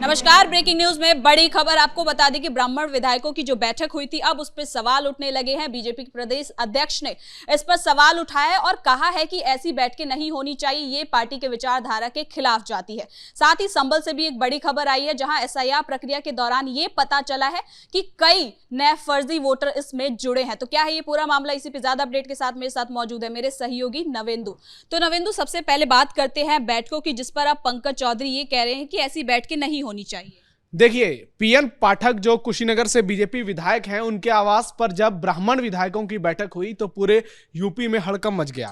नमस्कार। Breaking news में बड़ी खबर आपको बता दें कि ब्राह्मण विधायकों की जो बैठक हुई थी, अब उस पर सवाल उठने लगे हैं। बीजेपी के प्रदेश अध्यक्ष ने इस पर सवाल उठाया है और कहा है कि ऐसी बैठकें नहीं होनी चाहिए, ये पार्टी के विचारधारा के खिलाफ जाती है। साथ ही संभल से भी एक बड़ी खबर आई है, जहां एसआईआर प्रक्रिया के दौरान ये पता चला है कि कई नए फर्जी वोटर इसमें जुड़े हैं। तो क्या है ये पूरा मामला, इसी पे ज्यादा अपडेट के साथ मेरे साथ मौजूद है मेरे सहयोगी नवेंदु। तो नवेंदु, सबसे पहले बात करते हैं बैठकों की, जिस पर अब पंकज चौधरी ये कह रहे हैं कि ऐसी बैठकें नहीं होनी चाहिए। देखिए, पीएन पाठक जो कुशीनगर से बीजेपी विधायक हैं, उनके आवास पर जब ब्राह्मण विधायकों की बैठक हुई तो पूरे यूपी में हड़कंप मच गया।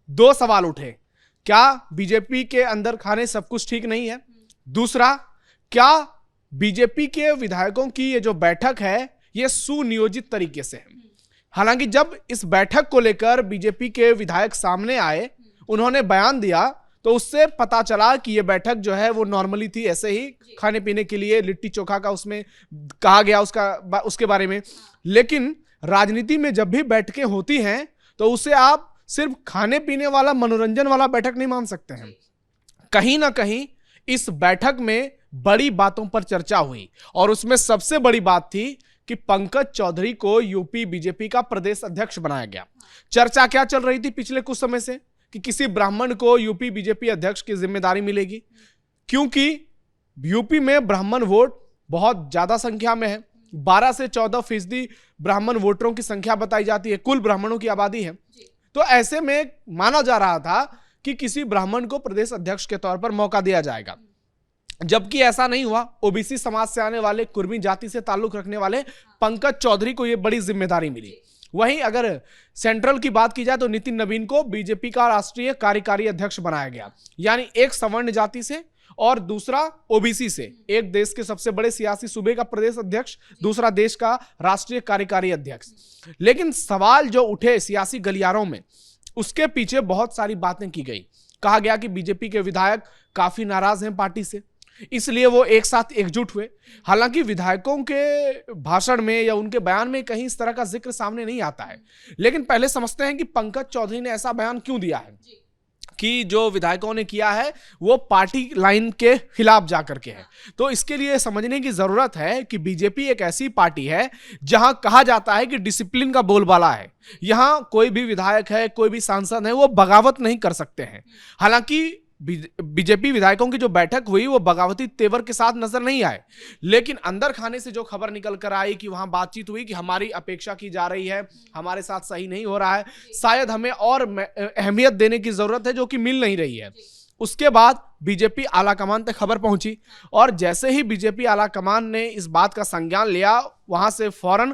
दो सवाल उठे, क्या बीजेपी के अंदर खाने सब कुछ ठीक नहीं है? दूसरा, क्या बीजेपी के विधायकों की ये जो बैठक है ये सुनियोजित तरीके से है? हालांकि जब इस बैठक को लेकर बीजेपी के विधायक सामने आए, उन्होंने बयान दिया, तो उससे पता चला कि ये बैठक जो है वो नॉर्मली थी, ऐसे ही खाने पीने के लिए लिट्टी चोखा का उसमें कहा गया उसके बारे में। लेकिन राजनीति में जब भी बैठकें होती हैं तो उसे आप सिर्फ खाने पीने वाला, मनोरंजन वाला बैठक नहीं मान सकते हैं। कहीं ना कहीं इस बैठक में बड़ी बातों पर चर्चा हुई और उसमें सबसे बड़ी बात थी कि पंकज चौधरी को यूपी बीजेपी का प्रदेश अध्यक्ष बनाया गया। चर्चा क्या चल रही थी पिछले कुछ समय से कि किसी ब्राह्मण को यूपी बीजेपी अध्यक्ष की जिम्मेदारी मिलेगी, क्योंकि यूपी में ब्राह्मण वोट बहुत ज्यादा संख्या में है। 12 से 14% ब्राह्मण वोटरों की संख्या बताई जाती है, कुल ब्राह्मणों की आबादी है। तो ऐसे में माना जा रहा था कि किसी ब्राह्मण को प्रदेश अध्यक्ष के तौर पर मौका दिया जाएगा, जबकि ऐसा नहीं हुआ। ओबीसी समाज से आने वाले, कुर्मी जाति से ताल्लुक रखने वाले पंकज चौधरी को यह बड़ी जिम्मेदारी मिली। वहीं अगर सेंट्रल की बात की जाए तो नितिन नवीन को बीजेपी का राष्ट्रीय कार्यकारी अध्यक्ष बनाया गया, यानी एक सवर्ण जाति से और दूसरा ओबीसी से। एक देश के सबसे बड़े सियासी सूबे का प्रदेश अध्यक्ष, दूसरा देश का राष्ट्रीय कार्यकारी अध्यक्ष। लेकिन सवाल जो उठे सियासी गलियारों में, उसके पीछे बहुत सारी बातें की गई। कहा गया कि बीजेपी के विधायक काफी नाराज हैं पार्टी से, इसलिए वो एक साथ एकजुट हुए। हालांकि विधायकों के भाषण में या उनके बयान में कहीं इस तरह का जिक्र सामने नहीं आता है। लेकिन पहले समझते हैं कि पंकज चौधरी ने ऐसा बयान क्यों दिया है कि जो विधायकों ने किया है वो पार्टी लाइन के खिलाफ जाकर के है। तो इसके लिए समझने की जरूरत है कि बीजेपी एक ऐसी पार्टी है जहां कहा जाता है कि डिसिप्लिन का बोलबाला है। यहां कोई भी विधायक है, कोई भी सांसद है, वो बगावत नहीं कर सकते हैं। हालांकि बीजेपी विधायकों की जो बैठक हुई वो बगावती तेवर के साथ नजर नहीं आए, लेकिन अंदर खाने से जो खबर निकल कर आई कि वहां बातचीत हुई कि हमारी अपेक्षा की जा रही है, हमारे साथ सही नहीं हो रहा है, शायद हमें और अहमियत देने की जरूरत है, जो कि मिल नहीं रही है। उसके बाद बीजेपी आलाकमान तक खबर पहुंची और जैसे ही बीजेपी आलाकमान ने इस बात का संज्ञान लिया, वहां से फौरन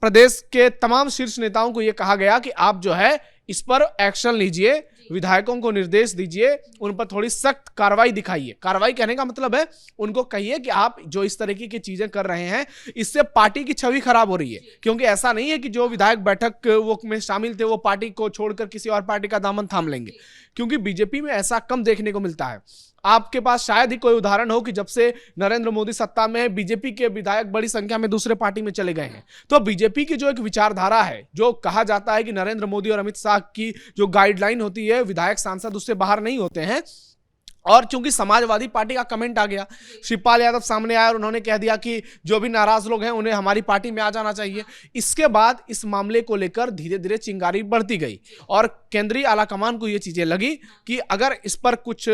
प्रदेश के तमाम शीर्ष नेताओं को यह कहा गया कि आप जो है इस पर एक्शन लीजिए, विधायकों को निर्देश दीजिए, उन पर थोड़ी सख्त कार्रवाई दिखाइए। कार्रवाई कहने का मतलब है उनको कहिए कि आप जो इस तरीके की चीजें कर रहे हैं, इससे पार्टी की छवि खराब हो रही है। क्योंकि ऐसा नहीं है कि जो विधायक बैठक वो में शामिल थे वो पार्टी को छोड़कर किसी और पार्टी का दामन थाम लेंगे, क्योंकि बीजेपी में ऐसा कम देखने को मिलता है। आपके पास शायद ही कोई उदाहरण हो कि जब से नरेंद्र मोदी सत्ता में है, बीजेपी के विधायक बड़ी संख्या में दूसरे पार्टी में चले गए हैं। तो बीजेपी की जो एक विचारधारा है, जो कहा जाता है कि नरेंद्र मोदी और अमित शाह की जो गाइडलाइन होती है, विधायक सांसद उससे बाहर नहीं होते हैं। और चूंकि समाजवादी पार्टी का कमेंट आ गया, शिवपाल यादव सामने आया और उन्होंने कह दिया कि जो भी नाराज लोग हैं उन्हें हमारी पार्टी में आ जाना चाहिए। इसके बाद इस मामले को लेकर धीरे धीरे चिंगारी बढ़ती गई और केंद्रीय आलाकमान को ये चीजें लगी कि अगर इस पर कुछ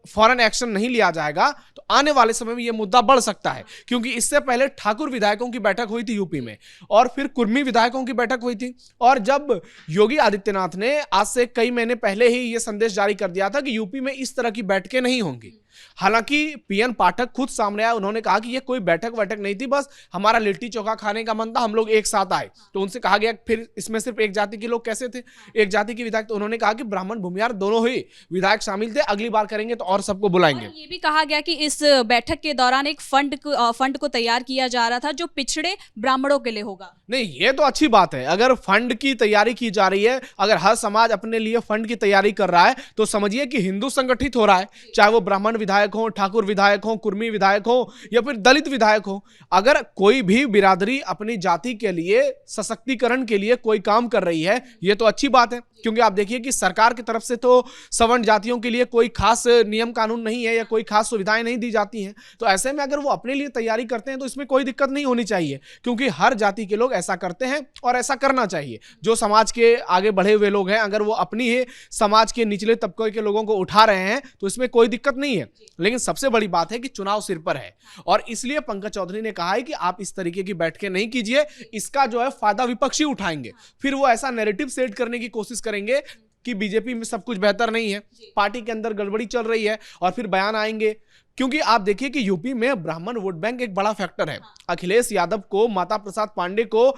फौरन एक्शन नहीं लिया जाएगा तो आने वाले समय में ये मुद्दा बढ़ सकता है। क्योंकि इससे पहले ठाकुर विधायकों की बैठक हुई थी यूपी में, और फिर कुर्मी विधायकों की बैठक हुई थी, और जब योगी आदित्यनाथ ने आज से कई महीने पहले ही ये संदेश जारी कर दिया था कि यूपी में इस तरह की बैठकें नहीं होंगी। हालांकि पीएन पाठक खुद सामने आए, उन्होंने कहा कि ये कोई बैठक नहीं थी, बस हमारा लिट्टी चोखा खाने का मन था, हम लोग एक साथ आए। तो उनसे कहा गया फिर इसमें सिर्फ एक जाति के लोग कैसे थे, एक जाति के विधायक? तो उन्होंने कहा कि ब्राह्मण भूमिहार दोनों ही विधायक शामिल थे, अगली बार करेंगे तो और सबको बुलाएंगे। ये भी कहा गया कि इस बैठक के दौरान एक फंड को तैयार किया जा रहा था जो पिछड़े ब्राह्मणों के लिए होगा। नहीं, ये तो अच्छी बात है। अगर फंड की तैयारी की जा रही है, अगर हर समाज अपने लिए फंड की तैयारी कर रहा है, तो समझिए कि हिंदू संगठित हो रहा है, चाहे वो ब्राह्मण विधायक हो, ठाकुर विधायक हो, कुर्मी विधायक हो या फिर दलित विधायक हो, अगर कोई भी बिरादरी अपनी जाति के लिए सशक्तिकरण के लिए कोई काम कर रही है, ये तो अच्छी बात है। क्योंकि आप देखिए कि सरकार की तरफ से तो सवर्ण जातियों के लिए कोई खास नियम कानून नहीं है या कोई खास सुविधाएं नहीं दी जाती हैं। तो ऐसे में अगर वो अपने लिए तैयारी करते हैं तो इसमें कोई दिक्कत नहीं होनी चाहिए, क्योंकि हर जाति के लोग ऐसा करते हैं और ऐसा करना चाहिए। जो समाज के आगे बढ़े हुए लोग हैं, अगर वो अपनी ही समाज के निचले तबके के लोगों को उठा रहे हैं तो इसमें कोई दिक्कत नहीं है। लेकिन सबसे बड़ी बात है कि चुनाव सिर पर है और इसलिए पंकज चौधरी ने कहा है कि आप इस तरीके की बैठकें नहीं कीजिए, इसका जो है फायदा विपक्षी उठाएंगे। फिर वो ऐसा नैरेटिव सेट करने की कोशिश करेंगे कि बीजेपी में सब कुछ बेहतर नहीं है, पार्टी के अंदर गड़बड़ी चल रही है और फिर बयान आएंगे। क्योंकि आप देखिए कि यूपी में ब्राह्मण वोट बैंक एक बड़ा फैक्टर है। अखिलेश यादव को, माता प्रसाद पांडे को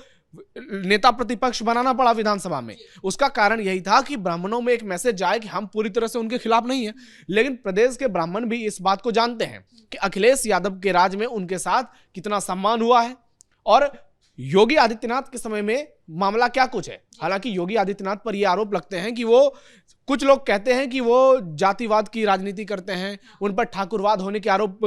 नेता प्रतिपक्ष बनाना पड़ा विधानसभा में। उसका कारण यही था कि ब्राह्मणों में एक मैसेज जाए कि हम पूरी तरह से उनके खिलाफ नहीं है। लेकिन प्रदेश के ब्राह्मण भी इस बात को जानते हैं कि अखिलेश यादव के राज में उनके साथ कितना सम्मान हुआ है और योगी आदित्यनाथ के समय में मामला क्या कुछ है। हालांकि योगी आदित्यनाथ पर यह आरोप लगते हैं कि वो, कुछ लोग कहते हैं कि वो जातिवाद की राजनीति करते हैं, उन पर ठाकुरवाद होने के आरोप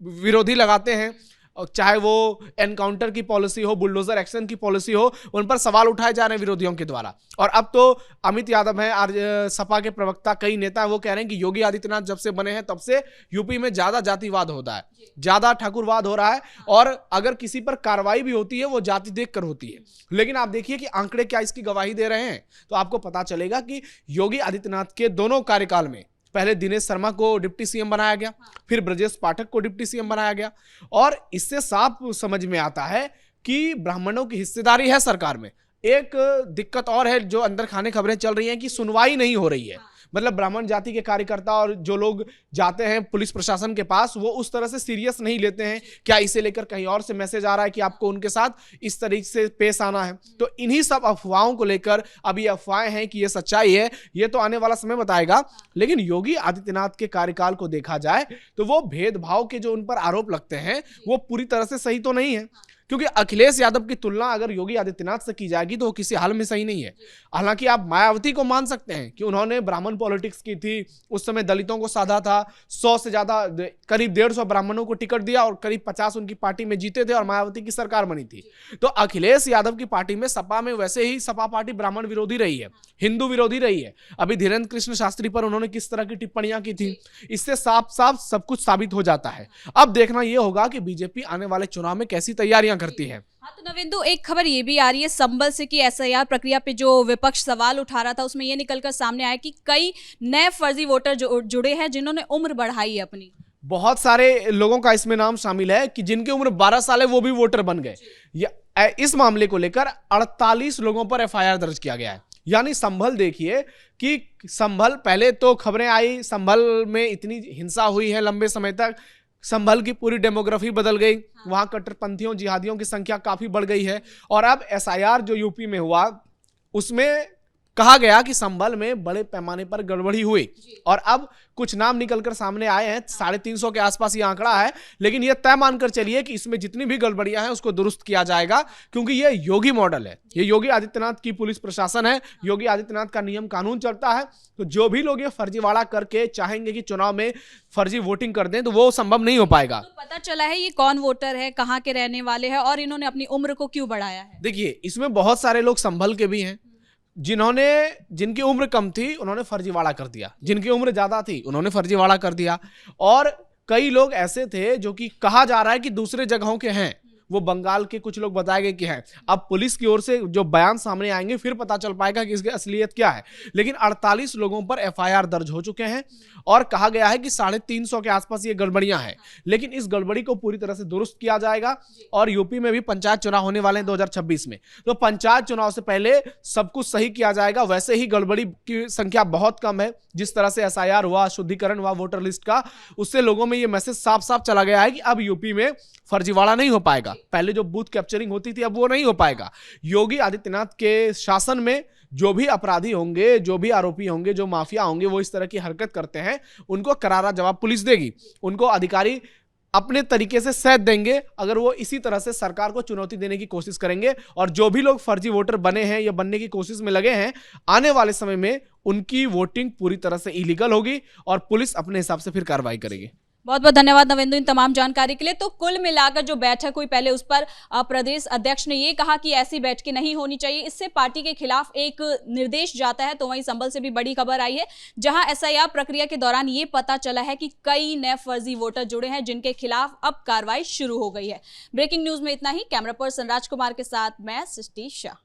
विरोधी लगाते हैं, और चाहे वो एनकाउंटर की पॉलिसी हो, बुलडोजर एक्शन की पॉलिसी हो, उन पर सवाल उठाए जा रहे हैं विरोधियों के द्वारा। और अब तो अमित यादव हैं, सपा के प्रवक्ता, कई नेता वो कह रहे हैं कि योगी आदित्यनाथ जब से बने हैं तब से यूपी में ज्यादा जातिवाद होता है, ज्यादा ठाकुरवाद हो रहा है और अगर किसी पर कार्रवाई भी होती है वो जाति देखकर होती है। लेकिन आप देखिए कि आंकड़े क्या इसकी गवाही दे रहे हैं, तो आपको पता चलेगा कि योगी आदित्यनाथ के दोनों कार्यकाल में पहले दिनेश शर्मा को डिप्टी सीएम बनाया गया, फिर ब्रजेश पाठक को डिप्टी सीएम बनाया गया और इससे साफ समझ में आता है कि ब्राह्मणों की हिस्सेदारी है सरकार में। एक दिक्कत और है जो अंदर खाने खबरें चल रही हैं कि सुनवाई नहीं हो रही है। मतलब ब्राह्मण जाति के कार्यकर्ता और जो लोग जाते हैं पुलिस प्रशासन के पास, वो उस तरह से सीरियस नहीं लेते हैं। क्या इसे लेकर कहीं और से मैसेज आ रहा है कि आपको उनके साथ इस तरीके से पेश आना है? तो इन्हीं सब अफवाहों को लेकर, अब ये अफवाहें हैं कि ये सच्चाई है, ये तो आने वाला समय बताएगा। लेकिन योगी आदित्यनाथ के कार्यकाल को देखा जाए तो वो भेदभाव के जो उन पर आरोप लगते हैं वो पूरी तरह से सही तो नहीं है, क्योंकि अखिलेश यादव की तुलना अगर योगी आदित्यनाथ से की जाएगी तो वो किसी हाल में सही नहीं है। हालांकि आप मायावती को मान सकते हैं कि उन्होंने ब्राह्मण पॉलिटिक्स की थी, उस समय दलितों को साधा था, 100 से ज्यादा, करीब 150 ब्राह्मणों को टिकट दिया और करीब 50 उनकी पार्टी में जीते थे और मायावती की सरकार बनी थी। तो अखिलेश यादव की पार्टी में, सपा में, वैसे ही सपा पार्टी ब्राह्मण विरोधी रही है, हिंदू विरोधी रही है। अभी धीरेन्द्र कृष्ण शास्त्री पर उन्होंने किस तरह की टिप्पणियां की थी, इससे साफ साफ सब कुछ साबित हो जाता है। अब देखना यह होगा कि बीजेपी आने वाले चुनाव में कैसी तैयारियां करती है। हाँ, तो नविंदु, एक खबर ये भी आ रही है संभल से कि एसआईआर प्रक्रिया पे जो विपक्ष सवाल उठा रहा था उसमें ये निकलकर सामने आया कि कई नए फर्जी वोटर जुड़े हैं जिन्होंने उम्र बढ़ाई है अपनी। बहुत सारे लोगों का इसमें नाम शामिल है कि जिनकी उम्र 12 साल है वो भी वोटर बन गए। इस मामले को लेकर 48 लोगों पर एफआईआर दर्ज किया गया है। यानी संभल देखिए कि संभल, पहले तो खबरें आई संभल में इतनी हिंसा हुई है लंबे समय तक, संभल की पूरी डेमोग्राफी बदल गई, वहां कट्टरपंथियों, जिहादियों की संख्या काफी बढ़ गई है। और अब एसआईआर जो यूपी में हुआ उसमें कहा गया कि संभल में बड़े पैमाने पर गड़बड़ी हुई और अब कुछ नाम निकलकर सामने आए हैं। 350 के आसपास ये आंकड़ा है, लेकिन ये तय मानकर चलिए कि इसमें जितनी भी गड़बड़ियां हैं उसको दुरुस्त किया जाएगा, क्योंकि ये योगी मॉडल है, ये योगी आदित्यनाथ की पुलिस प्रशासन है, योगी आदित्यनाथ का नियम कानून चलता है। तो जो भी लोग ये फर्जीवाड़ा करके चाहेंगे कि चुनाव में फर्जी वोटिंग कर दें तो वो संभव नहीं हो पाएगा। तो पता चला है ये कौन वोटर है, कहाँ के रहने वाले हैं और इन्होंने अपनी उम्र को क्यों बढ़ाया है? देखिए, इसमें बहुत सारे लोग संभल के भी हैं, जिनकी उम्र कम थी उन्होंने फर्जीवाड़ा कर दिया, जिनकी उम्र ज्यादा थी उन्होंने फर्जीवाड़ा कर दिया, और कई लोग ऐसे थे जो कि कहा जा रहा है कि दूसरे जगहों के हैं, वो बंगाल के कुछ लोग बताए गए कि हैं। अब पुलिस की ओर से जो बयान सामने आएंगे फिर पता चल पाएगा कि इसकी असलियत क्या है। लेकिन 48 लोगों पर एफआईआर दर्ज हो चुके हैं और कहा गया है कि 350 के आसपास ये गड़बड़ियां हैं, लेकिन इस गड़बड़ी को पूरी तरह से दुरुस्त किया जाएगा। और यूपी में भी पंचायत चुनाव होने वाले हैं 2026 में, तो पंचायत चुनाव से पहले सब कुछ सही किया जाएगा। वैसे ही गड़बड़ी की संख्या बहुत कम है, जिस तरह से एसआईआर हुआ, शुद्धिकरण हुआ वोटर लिस्ट का, उससे लोगों में ये मैसेज साफ साफ चला गया है कि अब यूपी में फर्जीवाड़ा नहीं हो पाएगा। पहले जो बूथ कैप्चरिंग होती थी अब वो नहीं हो पाएगा। योगी आदित्यनाथ के शासन में जो भी अपराधी होंगे, जो भी आरोपी होंगे, जो माफिया होंगे, वो इस तरह की हरकत करते हैं, उनको करारा जवाब पुलिस देगी। उनको अधिकारी अपने तरीके से सह देंगे अगर वो इसी तरह से सरकार को चुनौती देने की कोशिश करेंगे। और जो भी लोग फर्जी वोटर बने हैं या बनने की कोशिश में लगे हैं, आने वाले समय में उनकी वोटिंग पूरी तरह से इलीगल होगी और पुलिस अपने हिसाब से फिर कार्रवाई करेगी। बहुत बहुत धन्यवाद नवेंदु इन तमाम जानकारी के लिए। तो कुल मिलाकर जो बैठक हुई, पहले उस पर प्रदेश अध्यक्ष ने ये कहा कि ऐसी बैठकें नहीं होनी चाहिए, इससे पार्टी के खिलाफ एक निर्देश जाता है। तो वहीं संभल से भी बड़ी खबर आई है, जहां एसआईआर प्रक्रिया के दौरान ये पता चला है कि कई नए फर्जी वोटर जुड़े हैं, जिनके खिलाफ अब कार्रवाई शुरू हो गई है। ब्रेकिंग न्यूज में इतना ही। कैमरा पर्सन राजकुमार के साथ मैं सृष्टि शाह।